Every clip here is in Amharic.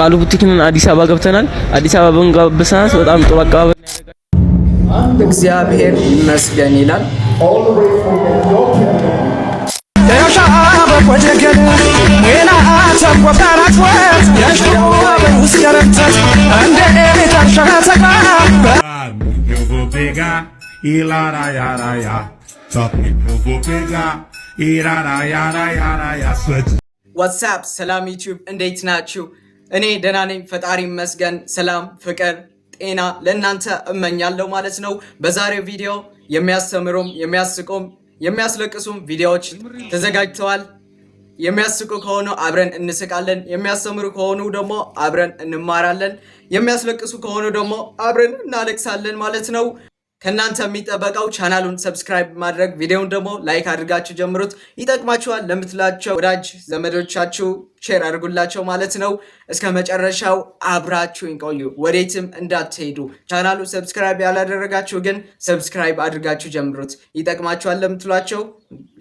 ቃሉ ቡቲክን አዲስ አበባ ገብተናል። አዲስ አበባ በእንጋበሳት በጣም ጥሩ አቀባበል ያደርጋል። እግዚአብሔር ይመስገን ይላል። ዋትስአፕ ሰላም ዩቲዩብ እንዴት ናችሁ? እኔ ደህና ነኝ፣ ፈጣሪ ይመስገን። ሰላም፣ ፍቅር፣ ጤና ለእናንተ እመኛለሁ ማለት ነው። በዛሬው ቪዲዮ የሚያስተምሩም የሚያስቁም የሚያስለቅሱም ቪዲዮዎች ተዘጋጅተዋል። የሚያስቁ ከሆኑ አብረን እንስቃለን፣ የሚያስተምሩ ከሆኑ ደግሞ አብረን እንማራለን፣ የሚያስለቅሱ ከሆኑ ደግሞ አብረን እናለቅሳለን ማለት ነው። ከእናንተ የሚጠበቀው ቻናሉን ሰብስክራይብ ማድረግ፣ ቪዲዮውን ደግሞ ላይክ አድርጋችሁ ጀምሩት። ይጠቅማችኋል ለምትላቸው ወዳጅ ዘመዶቻችሁ ሼር አድርጉላቸው ማለት ነው። እስከ መጨረሻው አብራችሁን ቆዩ፣ ወዴትም እንዳትሄዱ። ቻናሉ ሰብስክራይብ ያላደረጋችሁ ግን ሰብስክራይብ አድርጋችሁ ጀምሩት። ይጠቅማችኋል ለምትሏቸው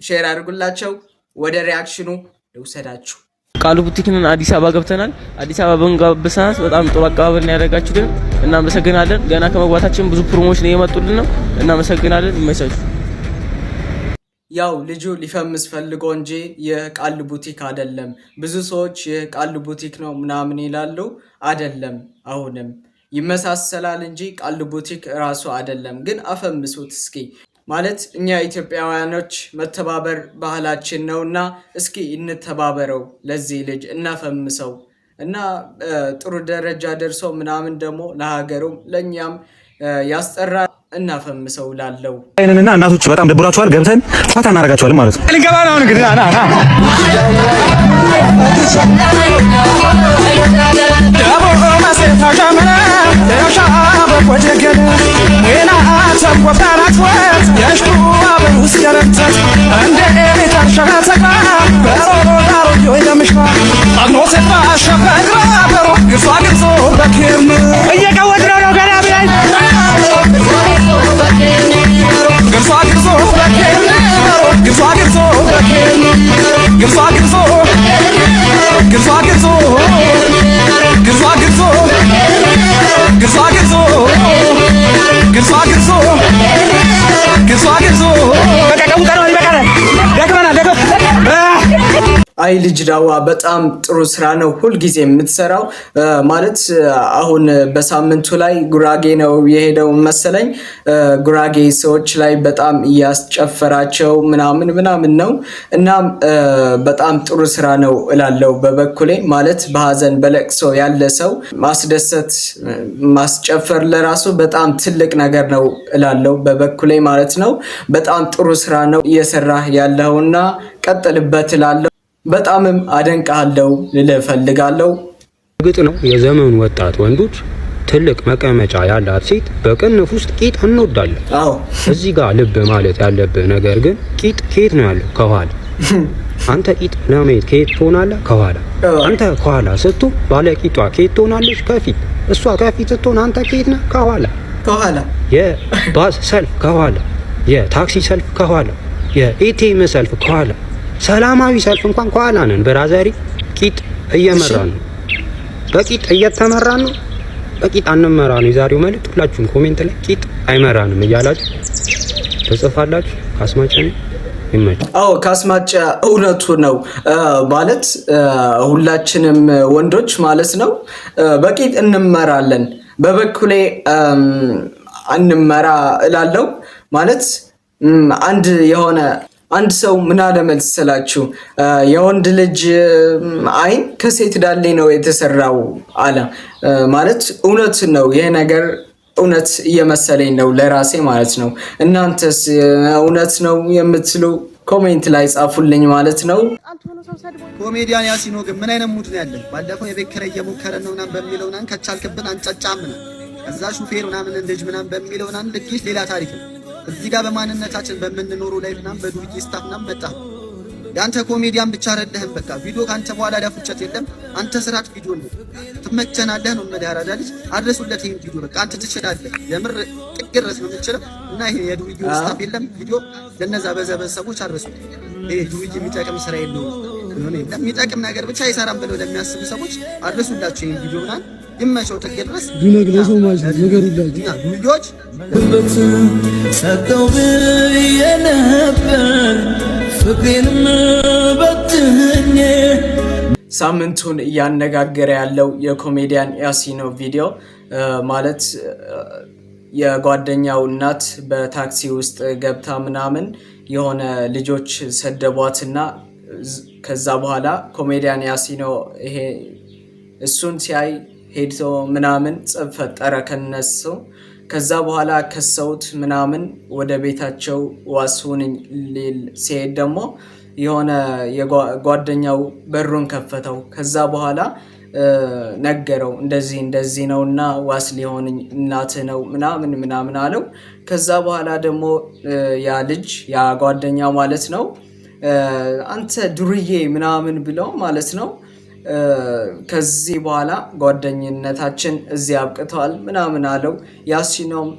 ሼር አድርጉላቸው። ወደ ሪያክሽኑ ልውሰዳችሁ። ቃሉ ቡቲክን አዲስ አበባ ገብተናል። አዲስ አበባ በእንጋበሳት በጣም ጥሩ አቀባበል ያደርጋችሁልን እናመሰግናለን። ገና ከመግባታችን ብዙ ፕሮሞሽን እየመጡልን ነው። እናመሰግናለን። ይመቻችሁ። ያው ልጁ ሊፈምስ ፈልጎ እንጂ የቃሉ ቡቲክ አይደለም። ብዙ ሰዎች የቃሉ ቡቲክ ነው ምናምን ይላሉ። አይደለም፣ አሁንም ይመሳሰላል እንጂ ቃሉ ቡቲክ ራሱ አይደለም። ግን አፈምሱት እስኪ። ማለት እኛ ኢትዮጵያውያኖች መተባበር ባህላችን ነውና እስኪ እንተባበረው፣ ለዚህ ልጅ እናፈምሰው እና ጥሩ ደረጃ ደርሶ ምናምን ደግሞ ለሀገሩም ለኛም ያስጠራ እናፈምሰው ላለው አይነንና እናቶች በጣም ደብራቸዋል። ገብተን ፋታ እናደርጋቸዋለን ማለት ነው። ልንገባ ነው እንግዲህ አይ ልጅ ዳዋ በጣም ጥሩ ስራ ነው ሁልጊዜ የምትሰራው። ማለት አሁን በሳምንቱ ላይ ጉራጌ ነው የሄደው መሰለኝ። ጉራጌ ሰዎች ላይ በጣም እያስጨፈራቸው ምናምን ነው እና በጣም ጥሩ ስራ ነው እላለሁ በበኩሌ። ማለት በሀዘን በለቅሶ ያለ ሰው ማስደሰት ማስጨፈር ለራሱ በጣም ትልቅ ነገር ነው እላለሁ በበኩሌ ማለት ነው። በጣም ጥሩ ስራ ነው እየሰራህ ያለውና ቀጥልበት እላለሁ። በጣምም አደንቃለሁ ልልህ ፈልጋለሁ። እርግጥ ነው የዘመኑ ወጣት ወንዶች ትልቅ መቀመጫ ያላት ሴት በቅንፍ ውስጥ ቂጥ እንወዳለን። አዎ እዚህ ጋር ልብ ማለት ያለብህ ነገር ግን ቂጥ ከየት ነው ያለው? ከኋላ። አንተ ቂጥ ለማየት ከየት ትሆናለህ? ከኋላ። አንተ ከኋላ ስትሆን ባለ ቂጧ ከየት ትሆናለች? ከፊት። እሷ ከፊት ስትሆን አንተ ከየት ነህ? ከኋላ። ከኋላ። የባስ ሰልፍ ከኋላ፣ የታክሲ ሰልፍ ከኋላ፣ የኤቲኤም ሰልፍ ከኋላ፣ ሰላማዊ ሰልፍ እንኳን ከኋላ ነን። ብራዘሪ ቂጥ እየመራን ነው፣ በቂጥ እየተመራን ነው። በቂጥ አንመራ ነው የዛሬው መልእክት። ሁላችሁም ኮሜንት ላይ ቂጥ አይመራንም እያላችሁ ተጽፋላችሁ። ካስማጫ ነው ይመች። አዎ ካስማጫ እውነቱ ነው። ማለት ሁላችንም ወንዶች ማለት ነው በቂጥ እንመራለን። በበኩሌ አንመራ እላለሁ። ማለት አንድ ሰው ምን አለ መሰላችሁ? የወንድ ልጅ አይን ከሴት ዳሌ ነው የተሰራው አለ። ማለት እውነት ነው። ይሄ ነገር እውነት እየመሰለኝ ነው ለራሴ ማለት ነው። እናንተስ እውነት ነው የምትሉ ኮሜንት ላይ ጻፉልኝ ማለት ነው። ኮሜዲያን ያሲኖ ግን ምን አይነት ሙድ ነው ያለው? ባለፈው የቤት ኪራይ እየሞከረ ነው ምናምን በሚለው ምናምን ከቻልክብን አንጫጫም ነው። ከዛ ሹፌር ምናምን እንደጅ ምናምን በሚለው ምናምን ልክሽ ሌላ ታሪክ ነው። እዚህ ጋር በማንነታችን በምንኖሩ ላይ ምናምን በዱርዬ ስታፍ ምናምን መጣ። ያንተ ኮሜዲያን ብቻ አይደለህም። በቃ ቪዲዮ ካንተ በኋላ ዳፉጨት የለም። አንተ ስራት ቪዲዮ ነው ትመቸናለህ ነው ማለት ያራዳልሽ። አድረሱለት ይሄን ቪዲዮ በቃ አንተ ትችላለህ። የምር ጥቅርስ ነው የምትችለው። እና ይሄ የዱርዬ ስታፍ የለም ቪዲዮ ለነዛ በዘበዝ ሰዎች አድረሱለት። ይሄ ዱርዬ የሚጠቅም ስራ የለውም። የሚጠቅም ነገር ብቻ ይሰራም ብለው ለሚያስቡ ሰዎች አድርሱላችሁ ይሄን ቪዲዮ ምናምን ይመቸው ጥግ ድረስ ዱነግለሰው ማለት ነው ነገሩላችሁ ልጆች ሰጠው የነበር ፍቅሬንም በትኜ ሳምንቱን እያነጋገረ ያለው የኮሜዲያን ያሲኖ ቪዲዮ ማለት የጓደኛው እናት በታክሲ ውስጥ ገብታ ምናምን የሆነ ልጆች ሰደቧትና ከዛ በኋላ ኮሜዲያን ያሲኖ ይሄ እሱን ሲያይ ሄዶ ምናምን ጽፍ ፈጠረ ከነሱ። ከዛ በኋላ ከሰውት ምናምን ወደ ቤታቸው ዋሱን ሲሄድ ደግሞ የሆነ የጓደኛው በሩን ከፈተው። ከዛ በኋላ ነገረው እንደዚህ ነውና ዋስ ሊሆን እናት ነው ምናምን አለው። ከዛ በኋላ ደግሞ ያ ልጅ ያ ጓደኛው ማለት ነው አንተ ዱርዬ ምናምን ብለው ማለት ነው ከዚህ በኋላ ጓደኝነታችን እዚህ አብቅቷል ምናምን አለው። ያሲኖም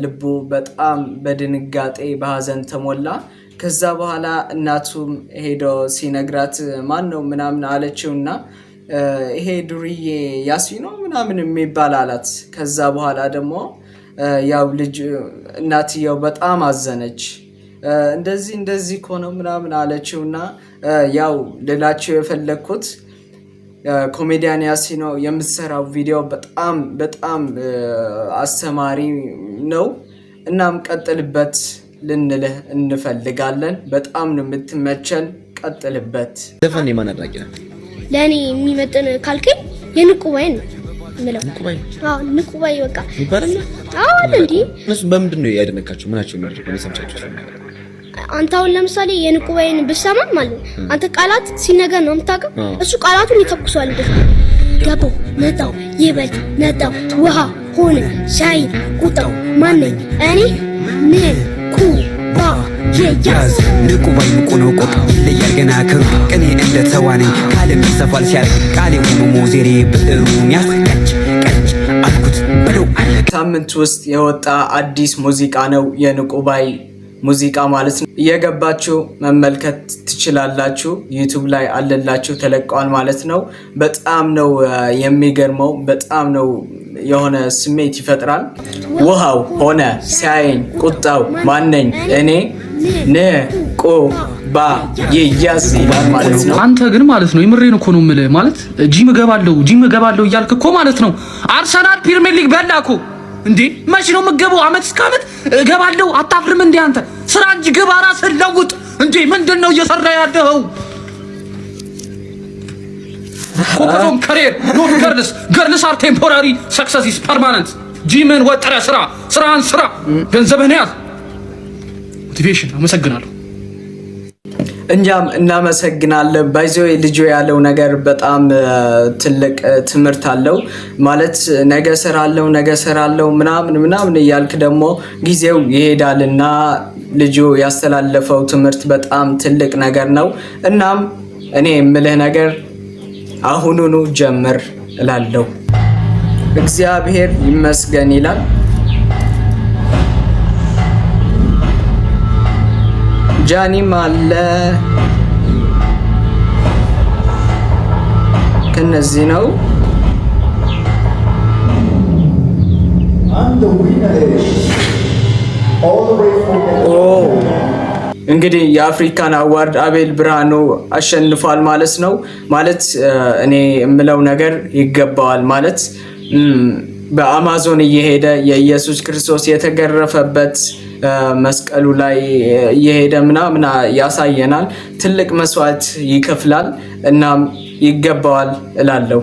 ልቡ በጣም በድንጋጤ በሐዘን ተሞላ። ከዛ በኋላ እናቱም ሄዶ ሲነግራት ማን ነው ምናምን አለችውና ይሄ ዱርዬ ያሲኖ ምናምን የሚባል አላት። ከዛ በኋላ ደግሞ ያው ልጅ እናትየው በጣም አዘነች። እንደዚህ እኮ ነው ምናምን አለችውና ያው ልላችሁ የፈለግኩት ኮሜዲያን ያሲኖ የምትሰራው ቪዲዮ በጣም አስተማሪ ነው። እናም ቀጥልበት ልንልህ እንፈልጋለን። በጣም ነው የምትመቸን፣ ቀጥልበት። ዘፈን የማን አድራጊ ነው? ለኔ የሚመጥን ካልከኝ የንቁባይ ነው ምለው። ንቁባይ በቃ ይባላል። እንዴ እነሱ በምንድን ነው ያደነካችሁ? ምናቸው ነው ሰምቻችሁ? አንተ አሁን ለምሳሌ የንቁባይን ብሰማ ማለት አንተ ቃላት ሲነገር ነው የምታውቀው። እሱ ቃላቱን ይተኩሷል። ገባው መጣው ይበል ነጣው ውሃ ሆነ ሻይ ቁጣው ማነኝ እኔ ምን ኩባ የያዝ ንቁባይ ንቁ ነው ቆጥ ይለያል ገና ከሩ ቅኔ እንደ ተዋነኝ ካለም ይሰፋል ሲያልቅ ቃሌ ሆኖ ሞዜሬ ብዕሩን ያስቀጭ አልኩት በለው አለ። ሳምንት ውስጥ የወጣ አዲስ ሙዚቃ ነው የንቁባይ ሙዚቃ ማለት ነው። እየገባችሁ መመልከት ትችላላችሁ። ዩቲዩብ ላይ አለላችሁ ተለቀዋል ማለት ነው። በጣም ነው የሚገርመው። በጣም ነው የሆነ ስሜት ይፈጥራል። ውሃው ሆነ ሲያየኝ ቁጣው ማነኝ እኔ ንቁባ ይያዝ ይላል ማለት ነው። አንተ ግን ማለት ነው የምሬን እኮ ነው የምልህ ማለት ጂም እገባለሁ እያልክ እኮ ማለት ነው አርሰናል ፕሪሚየር ሊግ በላኩ እንዴ መቼ ነው የምትገባው? አመት እስከ አመት እገባለሁ አታፍርም እንዴ አንተ? ስራ እንጂ ግባ ራስህን ለውጥ እንዴ። ምንድነው እየሰራ ያለው? ኮከቶም ካሪየር ኖት ገርልስ አር ቴምፖራሪ ሰክሰስ ኢዝ ፐርማነንት። ጂምን ወጥረ ስራን ስራ ገንዘብህን ያዝ። ሞቲቬሽን። አመሰግናለሁ። እኛም እናመሰግናለን። ባይዘው ልጆ ያለው ነገር በጣም ትልቅ ትምህርት አለው ማለት ነገ ሰራለው ምናምን እያልክ ደግሞ ጊዜው ይሄዳልና ልጆ ያስተላለፈው ትምህርት በጣም ትልቅ ነገር ነው። እናም እኔ የምልህ ነገር አሁኑኑ ጀምር እላለሁ። እግዚአብሔር ይመስገን ይላል። ጃኒም አለ ከነዚህ ነው። እንግዲህ የአፍሪካን አዋርድ አቤል ብርሃኑ አሸንፏል ማለት ነው። ማለት እኔ የምለው ነገር ይገባዋል ማለት በአማዞን እየሄደ የኢየሱስ ክርስቶስ የተገረፈበት መስቀሉ ላይ እየሄደ ምናምን ያሳየናል። ትልቅ መስዋዕት ይከፍላል። እናም ይገባዋል እላለሁ።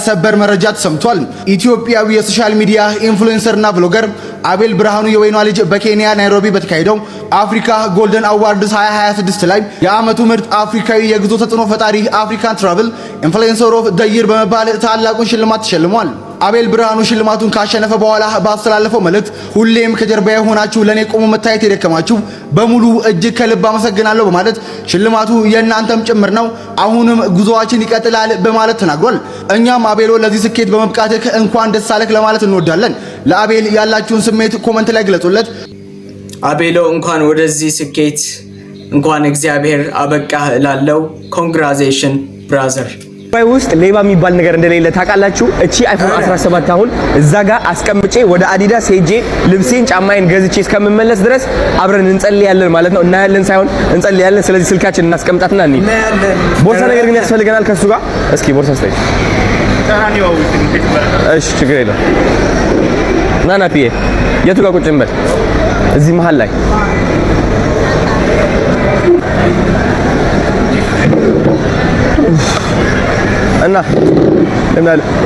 ሰበር መረጃ ተሰምቷል። ኢትዮጵያዊ የሶሻል ሚዲያ ኢንፍሉዌንሰርና ብሎገር አቤል ብርሃኑ የወይኗ ልጅ በኬንያ ናይሮቢ በተካሄደው አፍሪካ ጎልደን አዋርድስ 2026 ላይ የዓመቱ ምርጥ አፍሪካዊ የጉዞ ተጽዕኖ ፈጣሪ አፍሪካን ትራቭል ኢንፍሉዌንሰር ኦፍ ዘ ይር በመባል ታላቁን ሽልማት ተሸልሟል። አቤል ብርሃኑ ሽልማቱን ካሸነፈ በኋላ ባስተላለፈው መልእክት ሁሌም ከጀርባዬ ሆናችሁ ለኔ ቆሞ መታየት የደከማችሁ በሙሉ እጅግ ከልብ አመሰግናለሁ በማለት ሽልማቱ የእናንተም ጭምር ነው፣ አሁንም ጉዞአችን ይቀጥላል በማለት ተናግሯል። እኛም አቤሎ ለዚህ ስኬት በመብቃትህ እንኳን ደስ አለህ ለማለት እንወዳለን። ለአቤል ያላችሁን ስሜት ኮመንት ላይ ግለጹለት። አቤሎ እንኳን ወደዚህ ስኬት እንኳን እግዚአብሔር አበቃህ እላለሁ። ኮንግራቹሌሽን ብራዘር። ባይ ውስጥ ሌባ የሚባል ነገር እንደሌለ ታውቃላችሁ። እቺ አይፎን 17 አሁን እዛ ጋር አስቀምጬ ወደ አዲዳስ ሄጄ ልብሴን ጫማዬን ገዝቼ እስከምመለስ ድረስ አብረን እንጸልያለን ማለት ነው። እናያለን ሳይሆን እንጸልያለን። ስለዚህ ስልካችን እናስቀምጣትና እንሂድ። ቦርሳ ነገር ግን ያስፈልገናል ከሱ ጋር። እስኪ ቦርሳ ስጠኝ። እሺ ችግር የለም። ና ፒዬ የቱ ጋር ቁጭ እንበል? እዚህ መሀል ላይ እና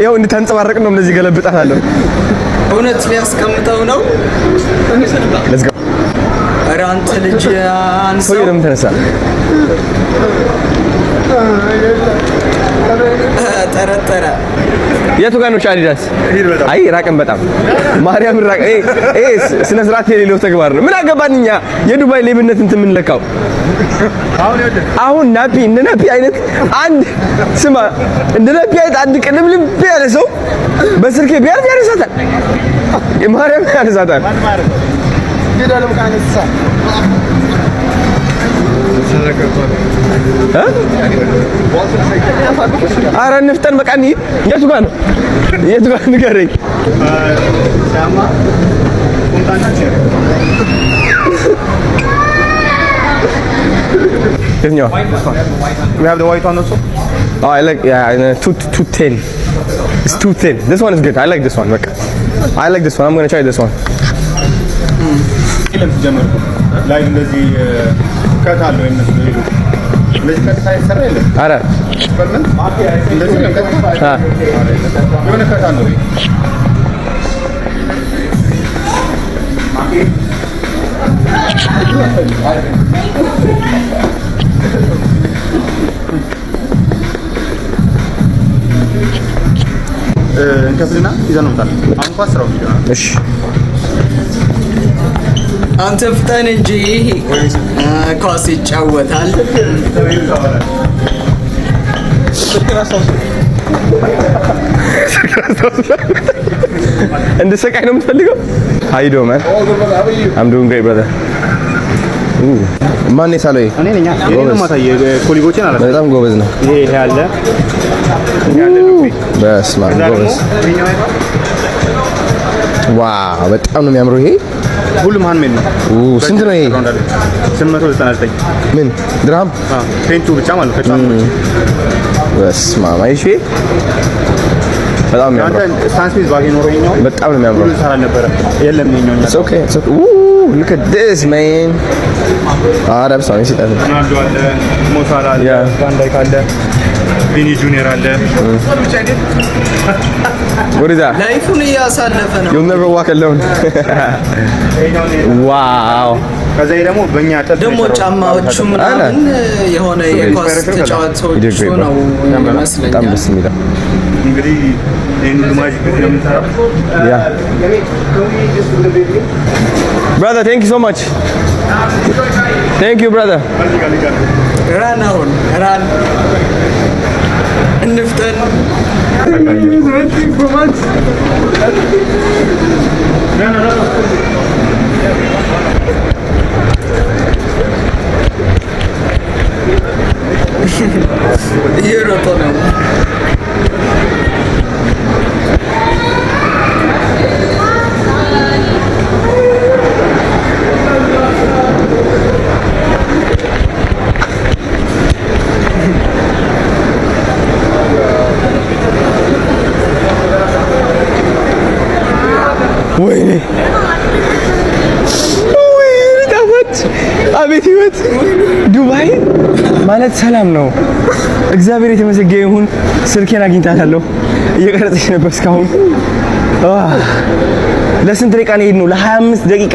ይኸው እንድታንጸባረቅ ነው። እንደዚህ ገለብጣታለሁ። እውነት ሊያስቀምጠው ነው። let's go። ኧረ አንተ ልጅ አንተ ሰው ለምን ተነሳ? ጠረጠረ። የቱ ጋር ነው አዲዳስ? አይ ራቀን በጣም ማርያም ራቀ። ስነ ስርዓት የሌለው ተግባር ነው። ምን አገባን እኛ የዱባይ ሌብነት እንትን የምንለካው። አሁን ናፒ እንደ ናፒ አይነት አንድ ስማ እንደ ናፒ አይነት አንድ ቅልብልብ ያለ ሰው በስልኬ ቢያርፍ ያነሳታል። ማርያም ያነሳታል። ኧረ እንፍጠን በቃ እንሂድ። የቱ ጋር ነው? የቱ ጋር ንገረኝ። የትኛው? We have the white one also. Oh, I like 210. It's 210. This one is good. I like this one. Look. I like this one. I'm going to try this one. ላይ እንደዚህ ከታለ ወይ እነሱ ነው እንደዚህ ከታ ይሰራ የለም። አረ በምን እንደዚህ ነው ከታ የሆነ ከታ ነው እንከፍልና ይዘን ነው ታል አሁን ኳስራው ይሆናል። እሺ አንተ ፍጠን እንጂ ኳስ ይጫወታል። እንደ ሰቃይ ነው የምትፈልገው? How you doing, man? I'm doing great, brother. ማን የሳለው? እኔ ነኝ። የኔ ማታየ ኮሊጎችን አላ በጣም ጎበዝ ነው። ይሄ ያለ ያለ በስመ አብ ጎበዝ። ዋው በጣም ነው የሚያምረው ይሄ። ሁሉም ሃንድሜድ ነው። ስንት ነው ይሄ? 899 ምን ድርሃም? ፔንቱ ብቻ ማለት ነው። በስመ አብ አይሺ በጣም የሚያምረው። አንተ ስታንስፒስ ባገኝ ኖሮ ይኛው በጣም ነው የሚያምረው። ሁሉ ሰራ ነበር። የለም ይኛው It's okay. It's okay. Look at this, man. አረብ ሰው ሲጣል ሮናልዶ አለ፣ ሞሳላ አለ፣ ቫን ዳይክ አለ፣ ቪኒ ጁኒየር አለ። What is that? ላይፉን እያሳለፈ ነው። You'll never walk alone. Wow. ከዛ ደግሞ በእኛ ደግሞ ጫማዎቹ ምናምን የሆነ የኳስ ተጫዋቾች ነው ይመስለኛል። በጣም ደስ የሚለው እንግዲህ ይሄን ማጂክ ነው የምንሰራው። Yeah. Brother, thank you so much. Thank you, brother. ራን አሁን ራን እንፍጠን። እየሮጠ ነው። ወይኔ ጣፋጭ! አቤት ህይወት! ዱባይ ማለት ሰላም ነው። እግዚአብሔር የተመሰገነ ይሁን። ስልኬን አግኝታታለሁ። እየቀረጸች ነበር እስካሁን። ለስንት ደቂቃ ነው የሄድነው? ለ25 ደቂቃ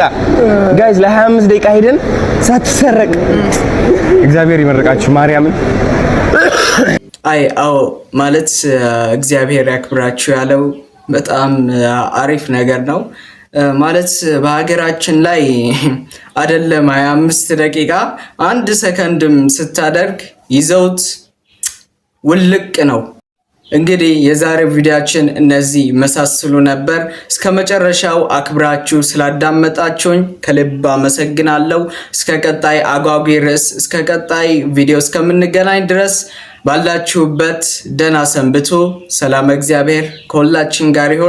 ጋይዝ፣ ለ25 ደቂቃ ሄደን ሳትሰረቅ። እግዚአብሔር ይመርቃችሁ ማርያምን። አይ አዎ ማለት እግዚአብሔር ያክብራችሁ ያለው በጣም አሪፍ ነገር ነው። ማለት በሀገራችን ላይ አይደለም 25 ደቂቃ 1 ሰከንድም ስታደርግ ይዘውት ውልቅ ነው። እንግዲህ የዛሬው ቪዲዮአችን እነዚህ መሳስሉ ነበር። እስከ መጨረሻው አክብራችሁ ስላዳመጣችሁኝ ከልብ አመሰግናለሁ። እስከ ቀጣይ አጓጊ ርዕስ እስከ ቀጣይ ቪዲዮ እስከምንገናኝ ድረስ ባላችሁበት ደህና ሰንብቱ። ሰላም እግዚአብሔር ከሁላችን ጋር ይሁን።